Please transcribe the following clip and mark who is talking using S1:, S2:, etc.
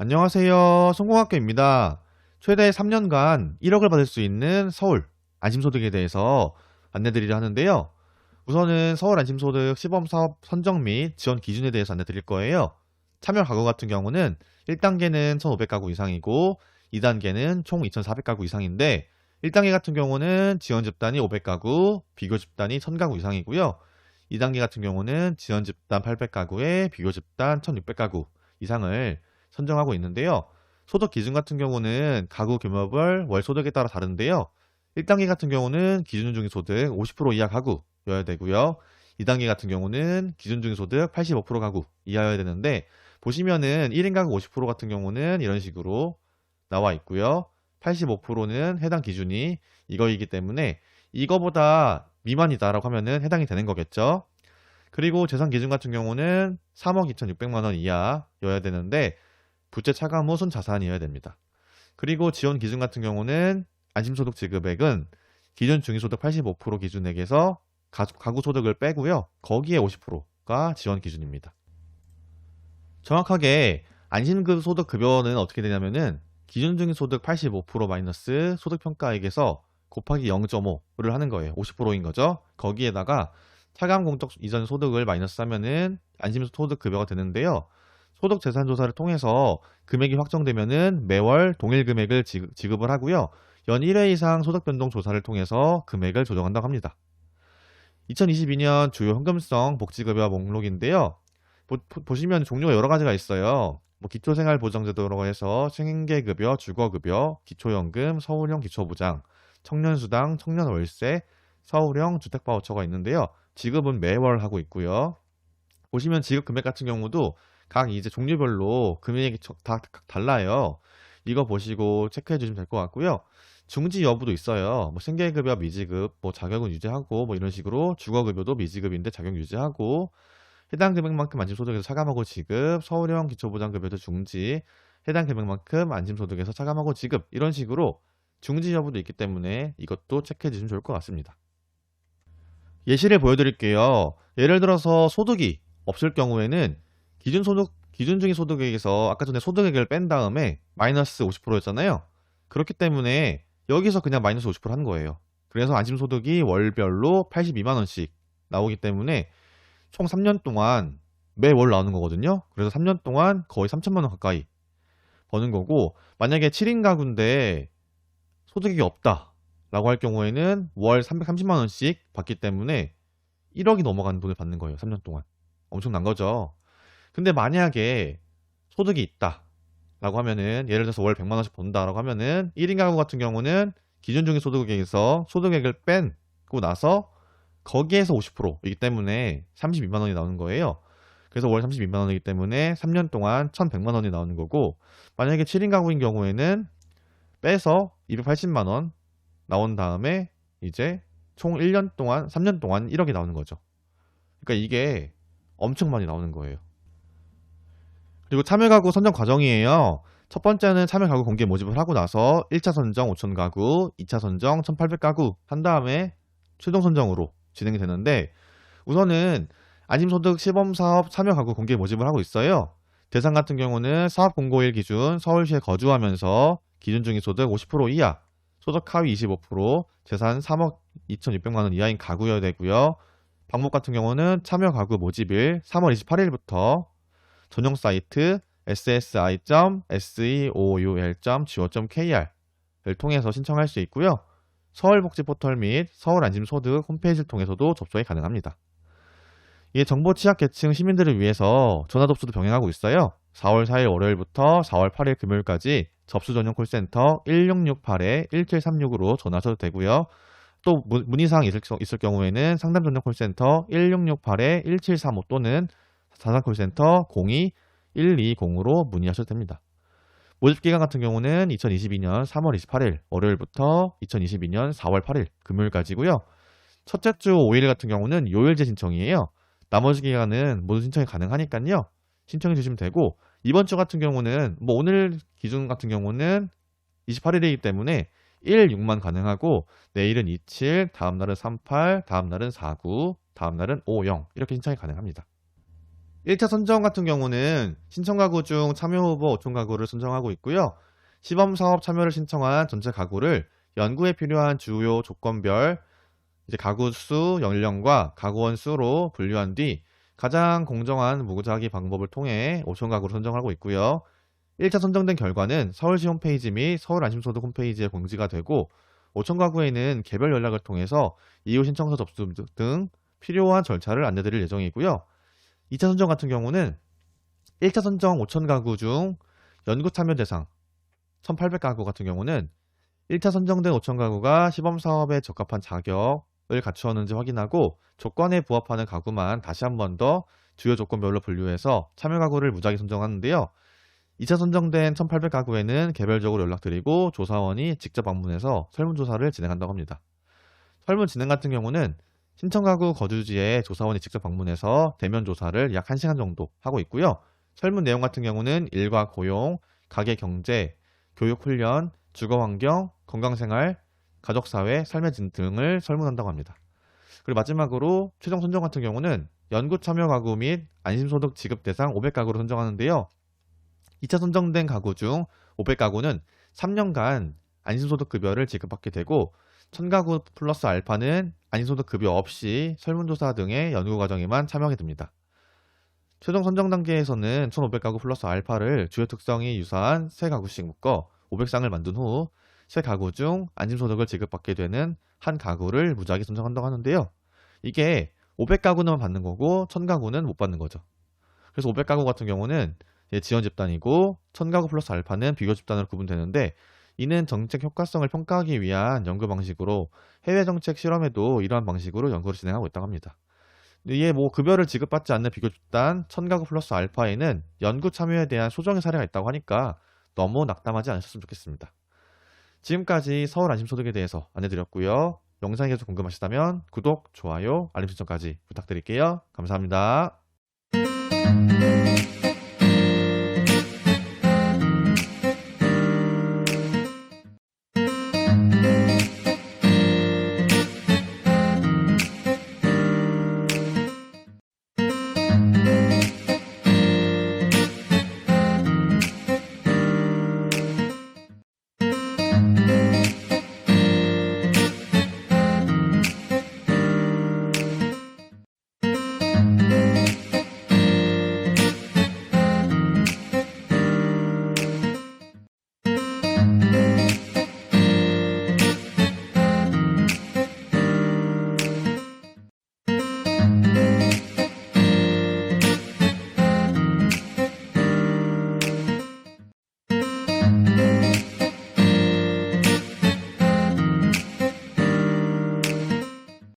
S1: 안녕하세요. 성공학교입니다. 최대 3년간 1억을 받을 수 있는 서울 안심소득에 대해서 안내드리려 하는데요. 우선은 서울 안심소득 시범사업 선정 및 지원 기준에 대해서 안내드릴 거예요. 참여 가구 같은 경우는 1단계는 1,500가구 이상이고 2단계는 총 2,400가구 이상인데 1단계 같은 경우는 지원 집단이 500가구, 비교 집단이 1,000가구 이상이고요. 2단계 같은 경우는 지원 집단 800가구에 비교 집단 1,600가구 이상을 선정하고 있는데요. 소득 기준 같은 경우는 가구 규모별 월 소득에 따라 다른데요. 1단계 같은 경우는 기준 중위 소득 50% 이하 가구여야 되고요. 2단계 같은 경우는 기준 중위 소득 85% 가구 이하여야 되는데 보시면은 1인 가구 50% 같은 경우는 이런 식으로 나와 있고요. 85%는 해당 기준이 이거이기 때문에 이거보다 미만이다라고 하면은 해당이 되는 거겠죠. 그리고 재산 기준 같은 경우는 3억 2,600만 원 이하여야 되는데 부채 차감 후 순자산이어야 됩니다. 그리고 지원 기준 같은 경우는 안심소득 지급액은 기준 중위소득 85% 기준액에서 가구 소득을 빼고요. 거기에 50%가 지원 기준입니다. 정확하게 안심소득 급여는 어떻게 되냐면은 기준 중위소득 85% 마이너스 소득평가액에서 곱하기 0.5를 하는 거예요. 50%인 거죠. 거기에다가 차감 공적 이전 소득을 마이너스 하면은 안심소득 급여가 되는데요. 소득재산조사를 통해서 금액이 확정되면은 매월 동일 금액을 지급을 하고요. 연 1회 이상 소득변동조사를 통해서 금액을 조정한다고 합니다. 2022년 주요 현금성 복지급여 목록인데요. 보시면 종류가 여러 가지가 있어요. 기초생활보장제도라고 해서 생계급여, 주거급여, 기초연금, 서울형 기초보장, 청년수당, 청년월세, 서울형 주택바우처가 있는데요. 지급은 매월 하고 있고요. 보시면 지급 금액 같은 경우도 각 이제 종류별로 금액이 다 달라요. 이거 보시고 체크해 주시면 될 것 같고요. 중지 여부도 있어요. 생계급여 미지급, 자격은 유지하고 이런 식으로 주거급여도 미지급인데 자격 유지하고 해당 금액만큼 안심소득에서 차감하고 지급, 서울형 기초보장급여도 중지, 해당 금액만큼 안심소득에서 차감하고 지급 이런 식으로 중지 여부도 있기 때문에 이것도 체크해 주시면 좋을 것 같습니다. 예시를 보여드릴게요. 예를 들어서 소득이 없을 경우에는 기준 중위 소득액에서 아까 전에 소득액을 뺀 다음에 마이너스 50%였잖아요. 그렇기 때문에 여기서 그냥 마이너스 50% 하는 거예요. 그래서 안심소득이 월별로 82만 원씩 나오기 때문에 총 3년 동안 매월 나오는 거거든요. 그래서 3년 동안 거의 3천만 원 가까이 버는 거고 만약에 7인 가구인데 소득이 없다 라고 할 경우에는 월 330만 원씩 받기 때문에 1억이 넘어가는 돈을 받는 거예요. 3년 동안. 엄청난 거죠. 근데 만약에 소득이 있다 라고 하면은 예를 들어서 월 100만 원씩 번다라고 하면은 1인 가구 같은 경우는 기준 중위 소득액에서 소득액을 빼고 나서 거기에서 50%이기 때문에 32만 원이 나오는 거예요. 그래서 월 32만 원이기 때문에 3년 동안 1,100만 원이 나오는 거고 만약에 7인 가구인 경우에는 빼서 280만 원 나온 다음에 이제 총 1년 동안 3년 동안 1억이 나오는 거죠. 그러니까 이게 엄청 많이 나오는 거예요. 그리고 참여가구 선정 과정이에요. 첫 번째는 참여가구 공개 모집을 하고 나서 1차 선정 5,000가구, 2차 선정 1,800가구 한 다음에 최종 선정으로 진행이 되는데 우선은 안심소득 시범사업 참여가구 공개 모집을 하고 있어요. 대상 같은 경우는 사업공고일 기준 서울시에 거주하면서 기준 중위 소득 50% 이하, 소득 하위 25%, 재산 3억 2,600만 원 이하인 가구여야 되고요. 방법 같은 경우는 참여가구 모집일 3월 28일부터 전용 사이트 ssi.seoul.go.kr을 통해서 신청할 수 있고요. 서울복지포털 및 서울안심소득 홈페이지를 통해서도 접속이 가능합니다. 이게 정보 취약계층 시민들을 위해서 전화 접수도 병행하고 있어요. 4월 4일 월요일부터 4월 8일 금요일까지 접수 전용 콜센터 1668-1736으로 전화하셔도 되고요. 또 문의사항이 있을 경우에는 상담 전용 콜센터 1668-1735 또는 자산콜센터 02-120으로 문의하셔도 됩니다. 모집기간 같은 경우는 2022년 3월 28일 월요일부터 2022년 4월 8일 금요일까지고요. 첫째 주 5일 같은 경우는 요일제 신청이에요. 나머지 기간은 모두 신청이 가능하니까요. 신청해 주시면 되고 이번 주 같은 경우는 오늘 기준 같은 경우는 28일이기 때문에 1, 6만 가능하고 내일은 27, 다음날은 38, 다음날은 49, 다음날은 50 이렇게 신청이 가능합니다. 1차 선정 같은 경우는 신청 가구 중 참여 후보 5천 가구를 선정하고 있고요. 시범 사업 참여를 신청한 전체 가구를 연구에 필요한 주요 조건별 이제 가구 수, 연령과 가구원 수로 분류한 뒤 가장 공정한 무작위 방법을 통해 5천 가구를 선정하고 있고요. 1차 선정된 결과는 서울시 홈페이지 및 서울안심소득 홈페이지에 공지가 되고 5천 가구에는 개별 연락을 통해서 이후 신청서 접수 등 필요한 절차를 안내드릴 예정이고요. 2차 선정 같은 경우는 1차 선정 5천 가구 중 연구 참여 대상 1,800가구 같은 경우는 1차 선정된 5천 가구가 시범 사업에 적합한 자격을 갖추었는지 확인하고 조건에 부합하는 가구만 다시 한 번 더 주요 조건별로 분류해서 참여 가구를 무작위 선정하는데요. 2차 선정된 1,800가구에는 개별적으로 연락드리고 조사원이 직접 방문해서 설문조사를 진행한다고 합니다. 설문 진행 같은 경우는 신청 가구 거주지에 조사원이 직접 방문해서 대면 조사를 약 1시간 정도 하고 있고요. 설문 내용 같은 경우는 일과 고용, 가계 경제, 교육 훈련, 주거 환경, 건강생활, 가족사회, 삶의 질 등을 설문한다고 합니다. 그리고 마지막으로 최종 선정 같은 경우는 연구 참여 가구 및 안심소득 지급 대상 500가구를 선정하는데요. 2차 선정된 가구 중 500가구는 3년간 안심소득 급여를 지급받게 되고 1000가구 플러스 알파는 안심소득 급여 없이 설문조사 등의 연구 과정에만 참여하게 됩니다. 최종 선정 단계에서는 1500가구 플러스 알파를 주요 특성이 유사한 3가구씩 묶어 500쌍을 만든 후 세 가구 중 안심소득을 지급받게 되는 한 가구를 무작위 선정한다고 하는데요. 이게 500가구는 받는 거고 1000가구는 못 받는 거죠. 그래서 500가구 같은 경우는 지원 집단이고 1000가구 플러스 알파는 비교 집단으로 구분되는데 이는 정책 효과성을 평가하기 위한 연구 방식으로 해외 정책 실험에도 이러한 방식으로 연구를 진행하고 있다고 합니다. 이에 급여를 지급받지 않는 비교 집단 1000가구 플러스 알파에는 연구 참여에 대한 소정의 사례가 있다고 하니까 너무 낙담하지 않으셨으면 좋겠습니다. 지금까지 서울 안심소득에 대해서 안내드렸고요. 영상이 계속 궁금하시다면 구독, 좋아요, 알림 설정까지 부탁드릴게요. 감사합니다.